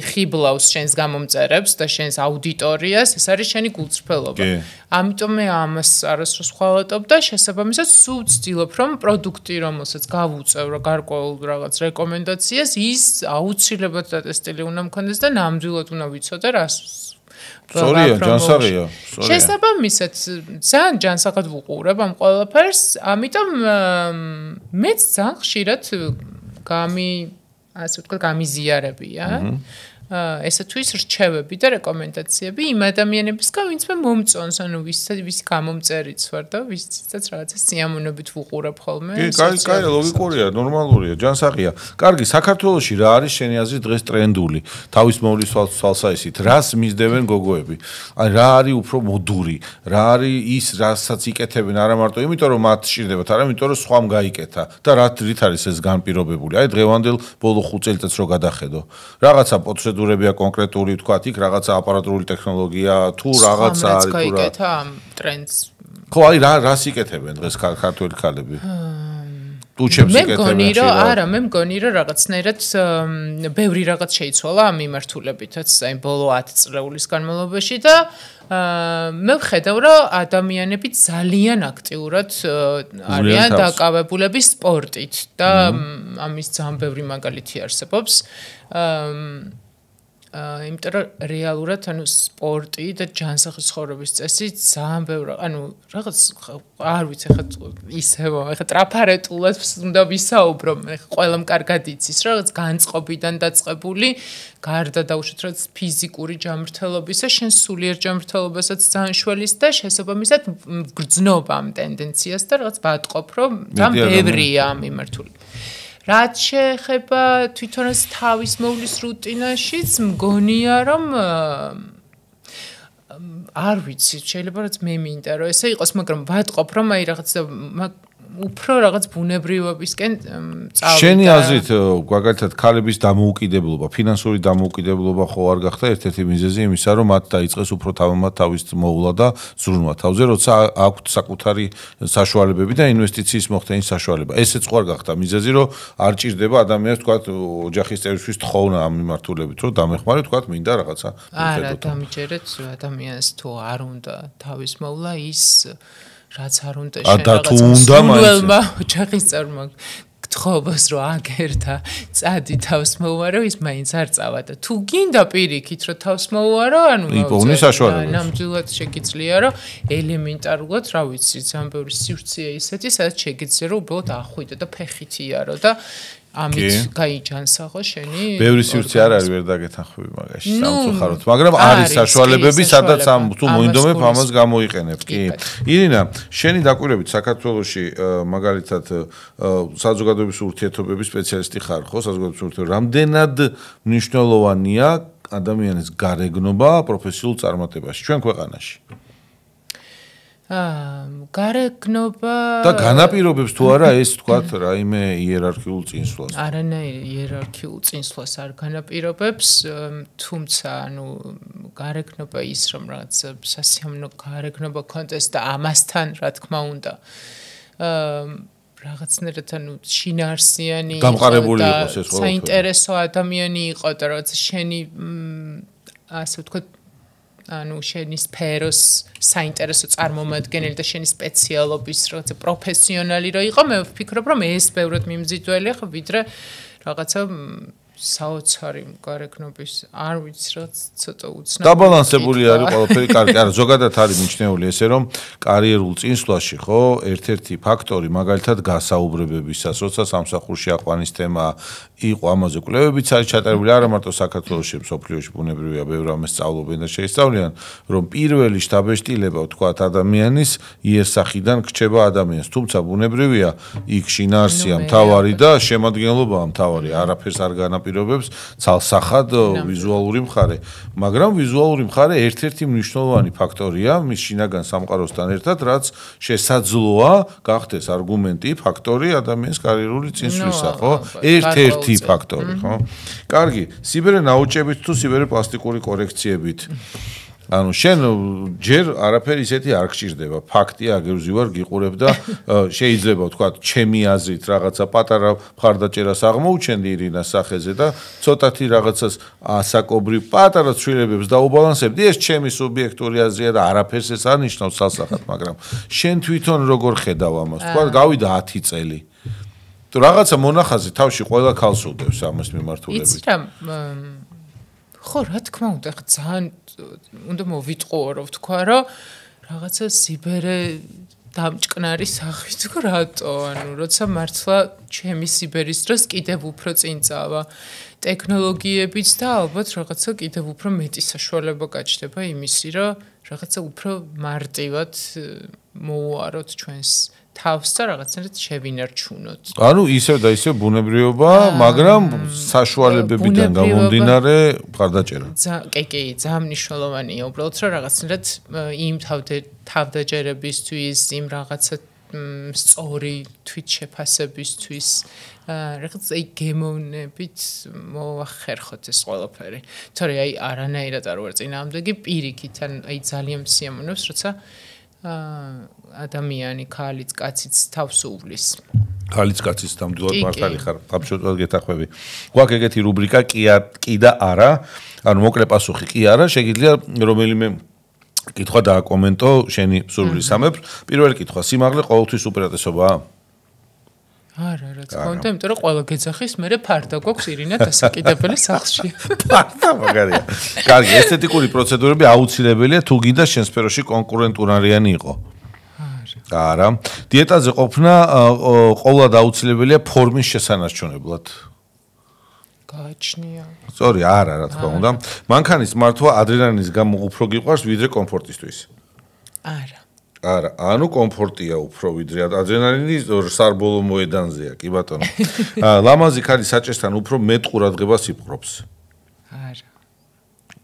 Speaker 1: ხიბლავს შენს გამომწერებს და შენს აუდიტორიას, ეს არის შენი გულწრფელობა. ამიტომ მე ამას არასდროს ხვალატობ და შესაბამისად სულ ვცდილობ, რომ პროდუქტი, რომელსაც გავუწევ რა გარკვეულ რაღაც რეკომენდაციას, ის აუცილებლად დატესტილი უნდა მქონდეს და ნამდვილად უნდა ვიცოდე რას
Speaker 2: სწორია, ჯანსაღია, სწორია.
Speaker 1: შესაბამისად, ძალიან ჯანსაღად ვუყურებ ამ ყველაფერს, ამიტომ მეც ძალიან ხშირად ასე ვთქვათ, გამიზიარებია. ესათვის რჩევები და რეკომენდაციები იმ ადამიანებისგან, ვინც მე მომწონს, ანუ ვისი გამომწერიც ვარ და ვისაც რაღაცა სიამოვნებით ვუყურებ ხოლმე.
Speaker 2: კაი, ლოგიკურია, ნორმალურია, ჯანსაღია. კარგი, საქართველოში რა არის შენი აზრით დღეს ტრენდული? თავის მოვლის თვალსაჩინით, რას მისდევენ გოგოები? აი რა არის უფრო მოდური? რა არის ის, რასაც იკეთებენ არა მარტო იმიტომ, რომ მათ სჭირდებათ, არამედ იმიტომ, რომ სხვამ გაიკეთა და რით არის ეს განპირობებული? აი დღევანდელ ბოლო 5 წელიწადს რო გადახედო. რაღაცა პროცედურებია კონკრეტული, თქვათ, იქ რაღაცა აპარატურული ტექნოლოგია, თუ რაღაცა არის თუ რა.
Speaker 1: გაიკეთა ამ ტრენდს.
Speaker 2: ხო, აი რას იკეთებენ დღეს ქართველი ქალები? ტუჩებს იკეთებენ.
Speaker 1: მე მგონი რომ რაღაცნაირად ბევრი რაღაც შეიცვალა ამ მიმართულებითაც, აი ბოლო 10 წლეულის განმავლობაში და მე ვხედავ რომ ადამიანები ძალიან აქტიურად არიან დაკავებულები სპორტით და ამის ძალიან ბევრი მაგალითი არსებობს. იმიტომ რომ რეალურად ანუ სპორტი და ჯანსაღი ცხოვრების წესი ძალიან ბევრი ანუ რაღაც არ ვიცი ხა ისევ ხა ტრაფარეტულად უნდა ვისაუბრო მე ყველამ კარგად იცის რომ რაღაც განწყობიდან დაწყებული გარდა დაუშვათ რაღაც ფიზიკური ჯანმრთელობისა შენ სულიერ ჯანმრთელობასაც ძალიან შველის და შესაბამისად გრძნობა ამ ტენდენციას და რაღაც ბატყოფ რომ ძალიან ბევრია ამ მიმართული რაც შეეხება თვითონაც თავის მოვლის რუტინაშიც მგონია რომ არ ვიცი, შეიძლება რაც მე მინდა რომ ესე იყოს, მაგრამ ვატყობ რომ აი რაღაც უფრო რაღაც ბუნებრივობისკენ წავიდა.
Speaker 2: შენი აზრით, მაგალითად, ქალების დამოუკიდებლობა, ფინანსური დამოუკიდებლობა ხო არ გახდა ერთ-ერთი მიზეზი იმისა, რომ მათ დაიწყეს უფრო თავმოთ თავის მოვლა და ზრუნვა თავზე, როცა აქვთ საკუთარი საშუალებები და ინვესტიციის მოხდენის საშუალება. ესეც ხო არ გახდა მიზეზი, რომ არ ჭირდება ადამიანს, თქვათ, ოჯახის წევრისთვის თხოვნა ამ მიმართულებით, რომ დამეხმარე, თქვათ, მინდა რაღაცა.
Speaker 1: არა, დამიჯერეთ ადამიანს თუ არ უნდა თავის მოვლა ის რაც არ უნდა შენ რაღაცა ოჯახის წევრმა გთხოვოს რომ აგერთა წადი თავს მოვარო ის მაინც არ წავა და თუ გინდა პირიქით რომ თავს მოვარო ანუ ნამდვილად შეგიძლია რომ ელემენტარულად რა ვიცი ძალიან ბევრი სივრცეა ისეთი სადაც შეგიძლია რომ უბრალოდ ახვიდე და ფეხით იარო და ამით გაიჯანსაღო შენი
Speaker 2: ბევრი სივრცე არ არის ვერ დაგეთანხმები მაგაში სამწუხაროდ მაგრამ არის საშუალებები სადაც ამ თუ მოინდომებ ამას გამოიყენებ კი ირინა შენი დაკვირვებით საქართველოში მაგალითად საზოგადოების ურთიერთობების სპეციალისტი ხარ ხო საზოგადოების ურთიერთობები რამდენად მნიშვნელოვანია ადამიანის გარეგნობა პროფესიულ წარმატებაში ჩვენ ქვეყანაში
Speaker 1: გარეგნობა
Speaker 2: და განაპირობებს თუ არა ეს თქვათ რაიმე იერარქიულ წინსვლას
Speaker 1: არანაირი იერარქიულ წინსვლას არ განაპირობებს თუმცა ანუ გარეგნობა ის რომ რაღაც სასიამოვნო გარეგნობა კონტესტ და ამასთან რა თქმა უნდა რაღაცნაირად ანუ შინაარსიანი
Speaker 2: გამყარებული იყოს ეს ყველაფერი
Speaker 1: საინტერესო ადამიანი იყო და რაღაც შენი ასე ვთქვათ ანუ შენი სფეროს საინტერესო წარმომადგენელი და შენი სპეციალობის რაღაცა პროფესიონალი რო იყო მე ვფიქრობ რომ ეს ბევრად მიმზიდველია ხო ვიდრე რაღაცა საოცარი გარეგნობის არ ვიცი რაც ცოტა უცნაური
Speaker 2: დაბალანსებული არის ყველაფერი კარგი არა ზოგადად არის მიჩნეული ესე რომ კარიერულ წინსვლაში ხო ერთ-ერთი ფაქტორი მაგალითად გასაუბრებებისას როცა სამსახურში აყვანის თემა იყო ამაზე კვლევებიც არის ჩატარებული არა მარტო საქართველოში მსოფლიოში ბუნებრივია ბევრ ამას სწავლობენ და შეისწავლიან რომ პირველი შტაბეშტილება თქვათ ადამიანის იერსახიდან გრჩება ადამიანს თუმცა ბუნებრივია იქ შინაარსია მთავარი და შემადგენლობაა მთავარი არაფერს არ განაპირობებს ცალსახად ვიზუალური მხარე მაგრამ ვიზუალური მხარე ერთ-ერთი მნიშვნელოვანი ფაქტორია მის შინაგან სამყაროსთან ერთად რაც შესაძლოა გახდეს არგუმენტი ფაქტორი ადამიანის კარიერული წინსვლისა ხო ერთ-ერთი ფაქტორი ხო? კარგი, სიბერე ნაოჭებით თუ სიბერე პლასტიკური კორექციებით. ანუ შენ ჯერ არაფერი ისეთი არ გჭირდება. ფაქტია, აგერვზივარ გიყურებ და შეიძლება ვთქვა, ჩემი აზრით რაღაცა პატარა მხარდაჭერას აღმოუჩენდი ირინას სახეზე და ცოტათი რაღაცას ასაკობრივ პატარა ცვლილებებს დაუბალანსებდი. ეს ჩემი სუბიექტური აზრია და არაფერს ეს არ ნიშნავს სასახად, მაგრამ შენ თვითონ როგორ ხედავ ამას? ვთქვა, გავიდა 10 წელი. თუ რაღაცა მონახაზი თავში ყველა ქალს უდევს ამას მიმართულებით.
Speaker 1: იცი რა ხო რა თქმა უნდა ძალიან უნდა მოვიტყუო რომ ვთქვა რომ რაღაცა სიბერე დამჭკნარი სახით თუ რატო ანუ როცა მართლა ჩემი სიბერის დროს კიდევ უფრო წინ წავა ტექნოლოგიებიც და ალბათ რაღაცა კიდევ უფრო მეტი საშუალება გაჩნდება იმისი რომ რაღაცა უფრო მარტივად მოუაროთ ჩვენს თავს და რაღაცნაირად შევინარჩუნოთ. ანუ
Speaker 2: ისევ და ისევ ბუნებრიობა, მაგრამ საშუალებებიდან გამომდინარე მხარდაჭერა.
Speaker 1: კი, ძალიან მნიშვნელოვანია უბრალოდ რომ რაღაცნაირად იმ თავდაჯერებისთვის, იმ რაღაცა სწორი თვითშეფასებისთვის რაღაც აი გემოვნებით მოახერხოთ ეს ყველაფერი. თორე აი არანაირად არ ვარ წინააღმდეგი პირიქით ან აი ძალიან მსიამოვნებს, როცა ადამიანი ქალიც კაციც თავს უვლის. ქალიც კაციც ნამდვილად მართალი ხარ, აბსოლუტურად გეთახვევი. გვაქვს ეგეთი რუბრიკა კი და არა, ანუ მოკლე პასუხი კი არა, შეგიძლია რომელიმე კითხვა დააკომენტო შენი სურვილისამებრ. პირველი კითხვა, სიმაღლე ყოველთვის უპირატესობაა? არა, რა თქმა უნდა, იმიტომ რომ ყველა გეძახის, მე ფარდა გვაქვს ირინა დასაკიდებელი სახლში. ფარდა მაგარია. კარგი, ესთეტიკური პროცედურები აუცილებელია თუ გინდა შენ სფეროში კონკურენტუნარიანი იყო. არა. დიეტაზე ყოფნა ყოველად აუცილებელია ფორმის შესანარჩუნებლად. გააჩნია. სწორი, არა, რა თქმა უნდა. მანქანის მართვა ადრენალინის გამო უფრო გიყვარს ვიდრე კომფორტისთვის. არა.
Speaker 2: არა, ანუ კომფორტია უფრო ვიდრე ადრენალინი სარბოლო მოედანზეა, კი ბატონო. ლამაზი ქალი საჭესთან უფრო მეტ ყურადღებას იპყრობს.
Speaker 1: არა.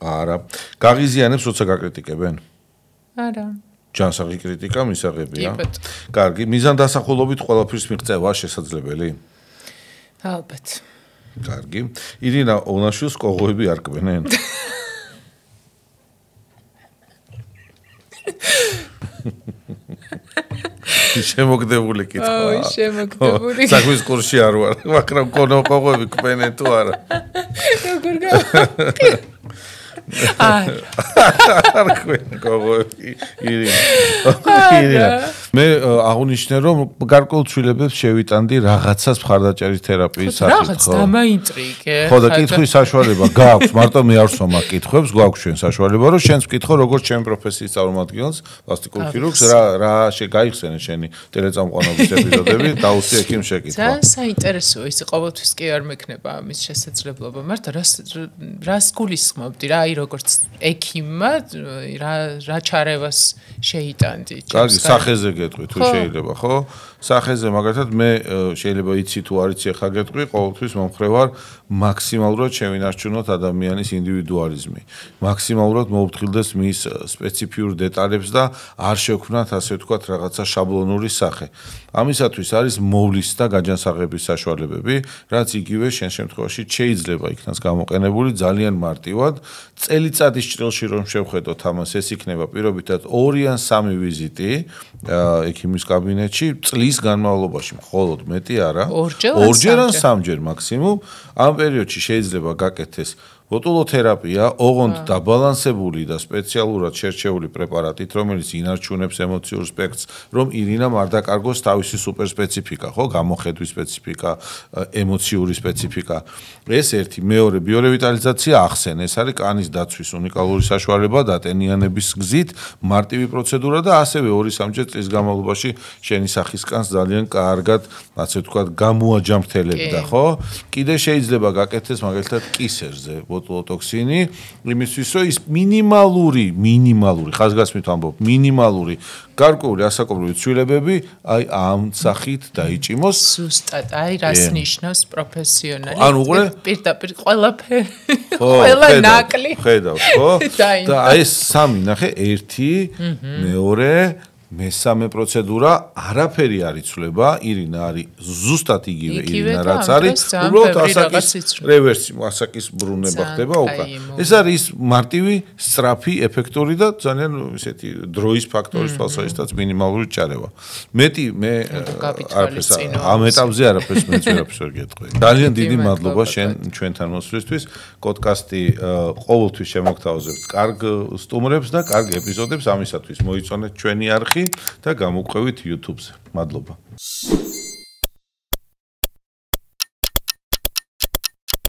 Speaker 2: არა. გაღიზიანებს, როცა გაკრიტიკებენ?
Speaker 1: არა.
Speaker 2: ჯანსაღი კრიტიკა მისაღებია. კარგი, მიზანდასახულობით ყველაფრის მიღწევა შესაძლებელი?
Speaker 1: ალბათ.
Speaker 2: კარგი. ირინა ონაშვილს კოღოები არ კბენენ? შემოგდებული კითხვა.
Speaker 1: ой, შემოგდებული.
Speaker 2: საქმის კურსში არ ვარ, მაგრამ კოღოები კბენენ თუ არა?
Speaker 1: როგორ გავა?
Speaker 2: არ ქვენ კოღოები ირინა. მე აღნიშნე რომ გარკვეულ ცვლილებებს შევიტანდი რაღაცას მხარდაჭერის თერაპიის საკითხო.
Speaker 1: რაღაც დამაინტრიგე.
Speaker 2: ხო და კითხვის საშუალება გაქვს, მარტო მე არ ვსვამ აქ კითხვებს, გვაქვს ჩვენ საშუალება, რომ შენს ვკითხო როგორც ჩემი პროფესიის წარმომადგენელს, პლასტიკურ ქირურგს, რა გაიხსენე შენი ტელეწამყვანობის ეპიზოდები, დაუსვი ექიმ შეკითხვა.
Speaker 1: ძალიან საინტერესოა ის ყოველთვის კი არ მექნება ამის შესაძლებლობა. მარტო რას გულისხმობდი რა, აი როგორც ექიმმა რა ჩარევას შეიტანდი.
Speaker 2: კარგი, სახეზე გეტყვი თუ შეიძლება, ხო? სახეზე მაგალითად მე შეიძლება იცი თუ არ იცი ახლა გეტყვი, ყოველთვის მომხრე ვარ მაქსიმალურად შევინარჩუნოთ ადამიანის ინდივიდუალიზმი. მაქსიმალურად მოუფრთხილდეს მის სპეციფიურ დეტალებს და არ შევქმნათ ასე ვთქვათ რაღაცა შაბლონური სახე. ამისათვის არის მოვლის და გაჯანსაღების საშუალებები, რაც იგივე შენ შემთხვევაში შეიძლება იქნას გამოყენებული ძალიან მარტივად. წელიწადის ჭრილში რომ შევხედოთ ამას, ეს იქნება პირობითად 2 ან 3 ვიზიტი ექიმის კაბინეტში წლის განმავლობაში, მხოლოდ მეტი არა. 2 ან 3 მაქსიმუმ. ამ პერიოდში შეიძლება გაკეთდეს ბოტულოთერაპია, ოღონდ დაბალანსებული და სპეციალურად შერჩეული პრეპარატით, რომელიც ინარჩუნებს ემოციურ სპექტრს, რომ ირინამ არ დაკარგოს თავისი სუპერსპეციფიკა, ხო, გამოხედვის სპეციფიკა, ემოციური სპეციფიკა. ეს ერთი, მეორე ბიორევიტალიზაცია ახსენ, ეს არის კანის დაცვის უნიკალური საშუალება დატენიანების გზით, მარტივი პროცედურა და ასევე 2-3 წლის განმავლობაში შენი სახის კანს ძალიან კარგად, ასე ვთქვათ, გამოაჯამრთელებდა, ხო? კიდე შეიძლება გაკეთდეს მაგალითად კისერზე ბოტულოტოქსინი, იმისთვის რომ ის მინიმალური, ხაზგასმით ვამბობ, მინიმალური გარკვეული ასაკობრივი ცვლილებები აი ამ სახით დაიჭიმოს.
Speaker 3: ზუსტად, აი რას ნიშნავს პროფესიონალი?
Speaker 2: ანუ უყურე
Speaker 3: პირდაპირ ყველაფერი, ყველა ნაკლი.
Speaker 2: ხედავ, ხო? და აი ეს სამი ნახე, 1, მეორე, მესამე პროცედურა არაფერი არ იცვლება, ირინა არის ზუსტად იგივე ირინა რაც არის, უბრალოდ ასაკის რევერსი, ასაკის ბრუნება ხდება უკან. ეს არის მარტივი, სწრაფი, ეფექტური და ძალიან ისეთი დროის ფაქტორის თვალსაზრისითაც მინიმალური ჩარევა. მეტი მე არაფერს ამ ეტაპზე არაფერს მეც ვერაფერს ვერ გეტყვი. ძალიან დიდი მადლობა შენ ჩვენთან მოსვლისთვის. პოდკასტი ყოველთვის შემოგთავაზებთ კარგ სტუმრებს და კარგ ეპიზოდებს, ამისათვის მოიწონეთ ჩვენი არხი და გამოგვყევით YouTube-ზე. მადლობა.